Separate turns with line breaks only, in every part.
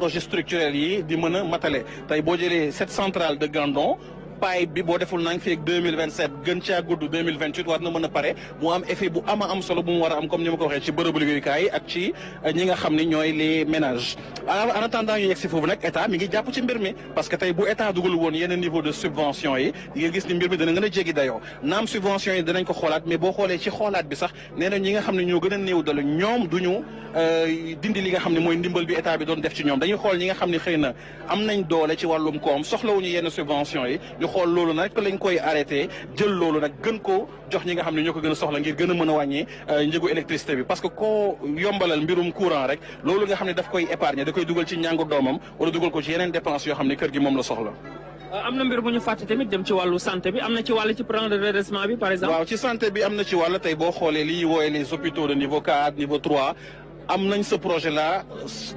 projet structurel yi di mën a matale tey boo jëlee cette centrale de Gandon paay bi boo deful nang fii ak 2027 gën caa gudd 2028 war na mën a pare mu am effet bu am solo bu mu war a am comme ni ma ko waxee ci bërëbu liggéeyukaay ak ci ñi nga xam ne ñooy les ménages en attendant ñu yegg si foofu nag état mi ngi jàpp ci mbir mi parce que tey bu état dugal woon yenn niveau de subvention yi di nga gis ni mbir mi dana gën a jéggi dayoo naam subvention yi danañ ko xoolaat mais boo xoolee ci xoolaat bi sax nee na ñi nga xam ne ñoo gën a néew dala ñoom duñu dindi li nga xam ne mooy ndimbal bi état bi doon def ci ñoom dañuy xool ñi nga xam ne xëy na am nañ doole ci wàllum koom soxlawuñu yenn subvention yi ñu xool loolu nag lañ koy arrêté jël loolu nag gën ko jox ñi nga xam ne ñoo ko gën a soxla ngir gën a mën a wàññi njëgu électricité bi parce que koo yombalal mbirum courant rek loolu nga xam ne daf koy épargner da koy dugal ci njàngu doomam wala dugal ko ci yeneen dépenses yoo xam ne kër gi moom la soxla.
am na mbir bu ñu fàtte tamit dem ci wàllu santé bi am na ci wàll ci plan de redressement bi par exemple.
waaw ci santé bi am na ci wàll tey boo xoolee li ñuy wooyee les hôpitaux de niveau 4 niveau 3. am nañ ce projet là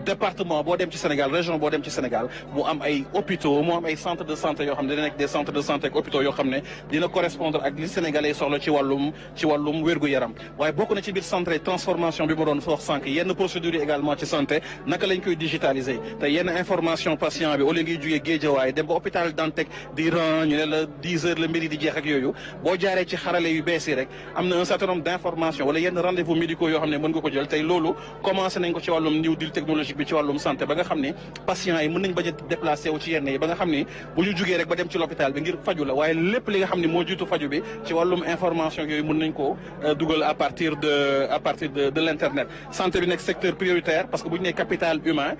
département boo dem ci Sénégal région boo dem ci Sénégal mu am ay hôpitaux mu am ay centres de santé yoo xam ne dina nekk des centres de santé ak hôpitaux yoo xam ne dina correspondre ak li Sénégalais soxla ci wàllum wér-gu-yaram waaye bokk na ci biir santé transformation bi ma doon wax sànq yenn procédures yi également ci santé naka lañ koy digitaliser te yenn information patient bi au lieu ngay jugee Guédiawaye dem ba hôpital Dantec di ran ñu ne la 10 heures la mbiri di jeex ak yooyu boo jaaree ci xarale yu bees yi rek am na un certain nombre d'informations wala yenn rendez-vous médicaux yoo xam ne mën nga ko jël tey loolu commencé nañ ko ci wàllum new deal technologique bi ci wàllum santé ba nga xam ni patients yi mën nañ bañ a déplacé wu ci yenn yi ba nga xam ni bu ñu jugee rek ba dem ci l'hôpital bi ngir faju la waaye lépp li nga xam ni moo jiitu faju bi ci wàllum information yooyu mën nañ ko dugal à partir de l'internet santé bi nekk secteur prioritaire parce que bu ñu nee capital humain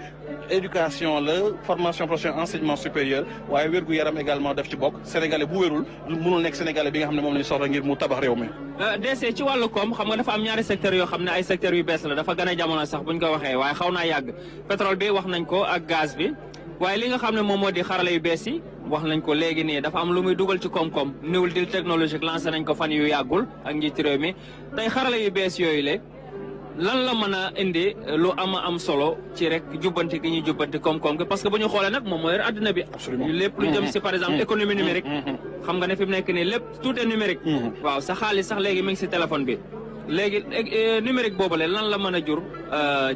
éducation la formation professionnelle enseignement supérieur waaye wérgu yaram également daf ci bokk sénégalais bu wérul mënul nekk sénégalais bi nga xam ne moom lañ soxla ngir mu tabax réew mi.
DC ci wàllu koom xam nga dafa am ñaari secteurs yoo xam ne ay secteurs yu bees la dafa gën a jamono sax buñ ko waxee waaye xaw naa yàgg pétrole bi wax nañ ko ak gaz bi waaye li nga xam ne moom moo di xarala yu bees yi wax nañ ko léegi nii dafa am lu muy dugal ci koom-koom new deal technologique lancé nañ ko fan yu yàggul ak njiitu réew mi tey xarala yu bees yooyu le lan la mën a indi lu am solo ci rek jubbanti gi ñuy jubbanti koom-koom gi parce que bu ñu xoolee nag moom moo yor adduna bi. lépp lu jëm si par exemple économie numérique. xam nga ne fi mu nekk nii lépp tout est numérique. waaw sa xaalis sax léegi mi ngi si téléphone bi. léegi numérique boobule lan la mën a jur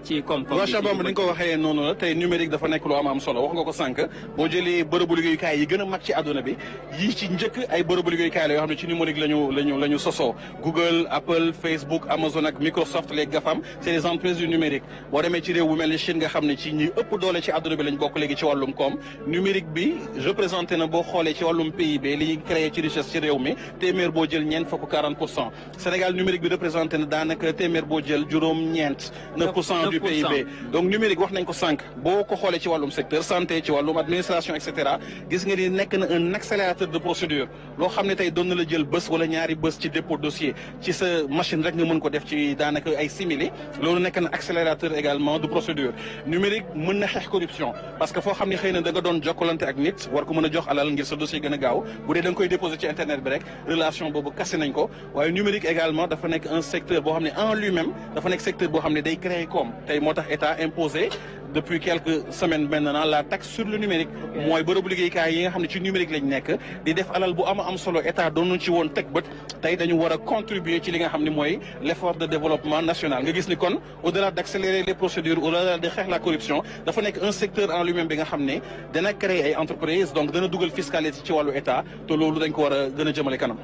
ci koom-koom bi.
Cheikh Bamba ni nga ko waxee noonu la tey numérique dafa nekk lu am solo wax nga ko sànq boo jëlee bërëbu liggéeyukaay yi gën a mag ci àdduna bi yii ci njëkk ay bërëbu liggéeyukaay la yoo xam ne ci numérique lañu sosoo Google Apple Facebook Amazon ak Microsoft les GAFAM c'est des entreprises du numérique boo demee ci réew bu mel ni Chine nga xam ne ci ñi ëpp doole ci àdduna bi lañ bokk léegi ci wàllum koom numérique bi représenté na boo xoolee ci wàllum PIB li ñuy créé ci richesse ci réew mi téeméer boo jël ñeent fukk 40% Sénégal numérique bi représenté na daanaka téeméer boo jël juróom-ñeent 9% du PIB donc numérique wax nañ ko sànq boo ko xoolee ci wàllum secteur santé ci wàllum administration et cetera gis nga ni nekk na un accélérateur de procédure loo xam ne tey doon na la jël bés wala ñaari bés ci dépôt dossier ci sa machine rek nga mën ko def ci daanaka ay simili loolu nekk na accélérateur également de procédure numérique mën na xeex corruption parce que foo xam ne xëy na da nga doon jokkalante ak nit war ko mën a jox alal ngir sa dossier gën a gaaw bu dee da nga koy déposer ci internet bi rek relation boobu kase nañ ko waaye numérique également dafa nekk un secteur boo xam ne en lui-même dafa nekk secteur boo xam ne day créer koom tey moo tax état imposé depuis quelques semaines maintenant la taxe sur le numérique mooy bërëbu liggéeykaay yi nga xam ne ci numérique lañ nekk di def alal bu am solo état doonu ci woon teg bët tey dañu war a contribuer ci li nga xam ne mooy l'effort de développement national nga gis ni kon au-delà d'accélérer les procédures au-delà de xeex la corruption dafa nekk un secteur en lui-même bi nga xam ne dana créer ay entreprises donc dana dugal fiscalité ci wàllu état te loolu dañ ko war a gën a jëmale kanam.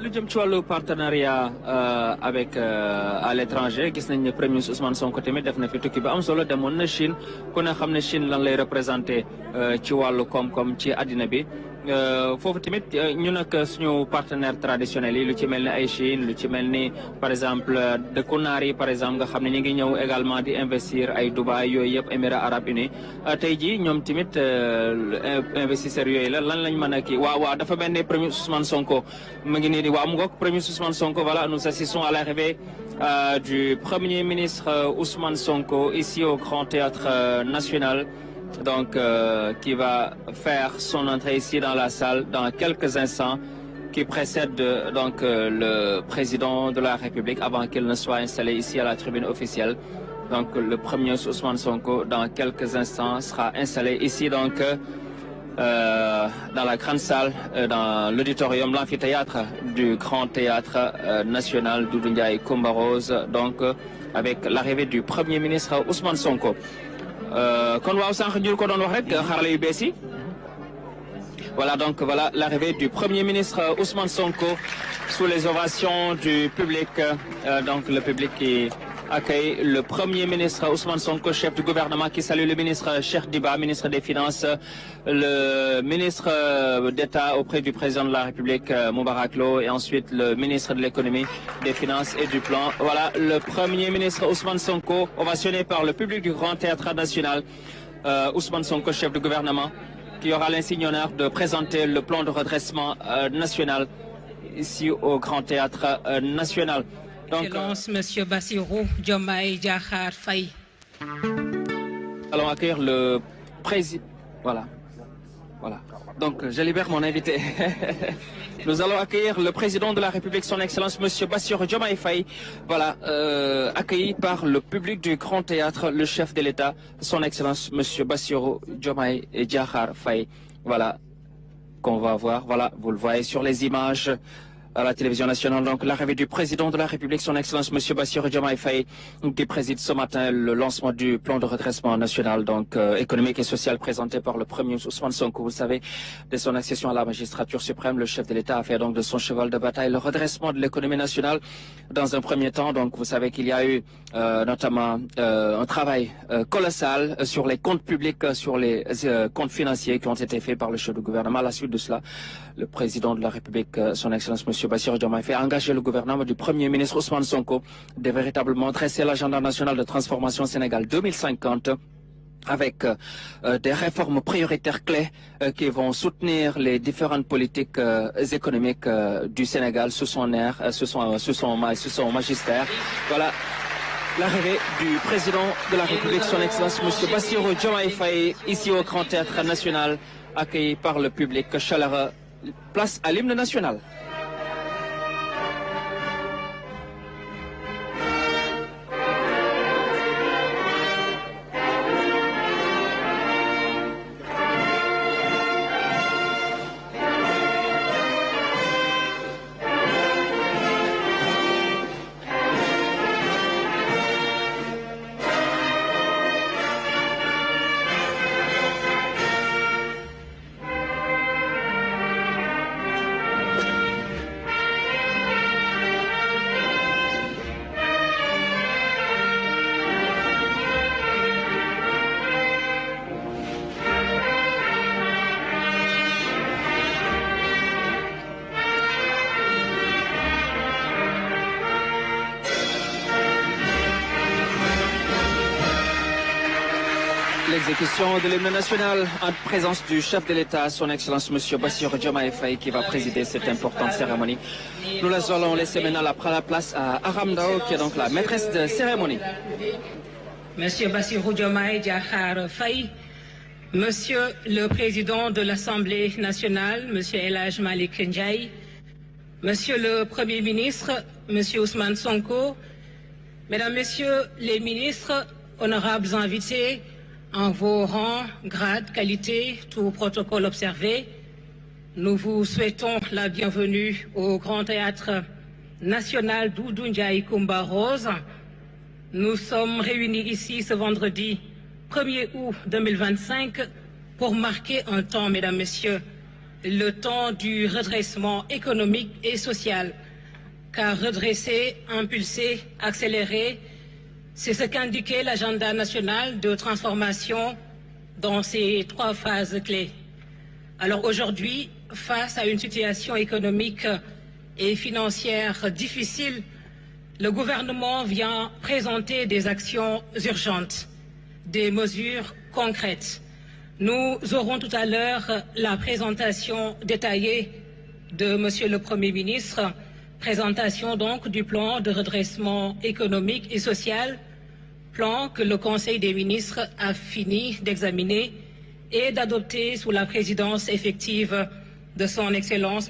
lu jëm ci wàllu partenariat avec à l'étranger gis nañ ne premier ministre Ousmane Sonko tamit def na fi tukki bi am solo demoon na Chine ku ne xam ne Chine lan lay représenté ci wàllu koom-koom ci àddina bi foofu tamit ñu nag suñu partenaires traditionnels yi lu ci mel ni ay Chine lu ci mel ni par exemple dëkku naar yi par exemple nga xam ne ñu ngi ñëw également di investir ay Dubaï yooyu yëpp Émirats arabes unis tey jii ñoom tamit investisseurs yooyu la lan lañ mën a kii waaw dafa mel ni premier Ousmane Sonko mu ngi nii di waaw mu ngoog premier Ousmane Sonko voilà nous assistons à l'arrivée du premier ministre Ousmane Sonko ici au Grand Théâtre National. Donc, qui va faire son entrée ici dans la salle dans quelques instants, qui précède donc le président de la République avant qu'il ne soit installé ici à la tribune officielle. Donc, le premier Ousmane Sonko, dans quelques instants, sera installé ici donc dans la grande salle, dans l'auditorium, l'amphithéâtre du Grand Théâtre National Doudou Ndiaye Coumba Rose, donc avec l'arrivée du premier ministre Ousmane Sonko. kon waaw sànq ñu ko doon wax rek xarala yu bees yi. Voilà donc voilà l'arrivée du Premier ministre Ousmane Sonko sous les ovations du public. Donc le public qui accueille le Premier ministre Ousmane Sonko, chef du gouvernement, qui salue le ministre Cheikh Diba, ministre des Finances, le ministre d'État auprès du président de la République Moubarak Lo, et ensuite le ministre de l'économie, des Finances et du Plan. Voilà le Premier ministre Ousmane Sonko, ovationné par le public du Grand Théâtre National. Ousmane Sonko, chef du gouvernement, qui aura l'insigne honneur de présenter le plan de redressement national ici au Grand Théâtre National. Donc,
Excellence, Monsieur Bassirou Diomaye Diakhar Faye.
Allons accueillir le président. Voilà. Donc, je libère mon invité. Nous allons accueillir le président de la République, son Excellence, Monsieur Bassirou Diomaye Faye. Voilà, accueilli par le public du Grand Théâtre, le chef de l'État, son Excellence, Monsieur Bassirou Diomaye Diakhar Faye. Voilà, qu'on va voir. Voilà, vous le voyez sur les images à la télévision nationale. Donc, l'arrivée du président de la République, son Excellence, Monsieur Bassirou Diomaye Faye, qui préside ce matin le lancement du plan de redressement national, donc économique et social, présenté par le Premier ministre Ousmane Sonko. Vous savez, dès son accession à la magistrature suprême, le chef de l'État a fait donc de son cheval de bataille le redressement de l'économie nationale. Dans un premier temps, donc, vous savez qu'il y a eu notamment un travail colossal sur les comptes publics, sur les comptes financiers qui ont été faits par le chef du gouvernement. À la suite de cela, le président de la République, son Excellence, Monsieur Bassirou Diomaye Faye, a engagé le gouvernement du Premier ministre Ousmane Sonko de véritablement dresser l'agenda national de transformation Sénégal 2050 avec des réformes prioritaires clés qui vont soutenir les différentes politiques économiques du Sénégal sous son air, sous son magistère. Voilà l'arrivée du président de la République, son Excellence, Monsieur Bassirou Diomaye Faye, ici au Grand Théâtre National, accueilli par le public chaleureux. Place à l'hymne national. L'exécution de l'hymne national en présence du chef de l'État, son Excellence Monsieur Bassirou Diomaye Faye, qui va présider cette importante cérémonie. Nous allons laisser maintenant la place à Aram Dao, qui est donc la maîtresse de cérémonie.
Monsieur Bassirou Diomaye Diakhar Faye, Monsieur le Président de l'Assemblée nationale, Monsieur El Hadj Malick Ndiaye, Monsieur le Premier ministre, Monsieur Ousmane Sonko, Mesdames, Messieurs les ministres, honorables invités, en vos rangs, grades, qualités, tout protocole observé, nous vous souhaitons la bienvenue au Grand Théâtre National Doudou Ndiaye Coumba Rose. Nous sommes réunis ici ce vendredi 1er août 2025 pour marquer un temps, Mesdames, Messieurs, le temps du redressement économique et social. Car redresser, impulser, accélérer, c'est ce qu'indiquait l'agenda national de transformation dans ces 3 phases clés. Alors aujourd'hui, face à une situation économique et financière difficile, le gouvernement vient présenter des actions urgentes, des mesures concrètes. Nous aurons tout à l'heure la présentation détaillée de Monsieur le Premier ministre, présentation donc du plan de redressement économique et social, plan que le Conseil des ministres a fini d'examiner et d'adopter sous la présidence effective de son Excellence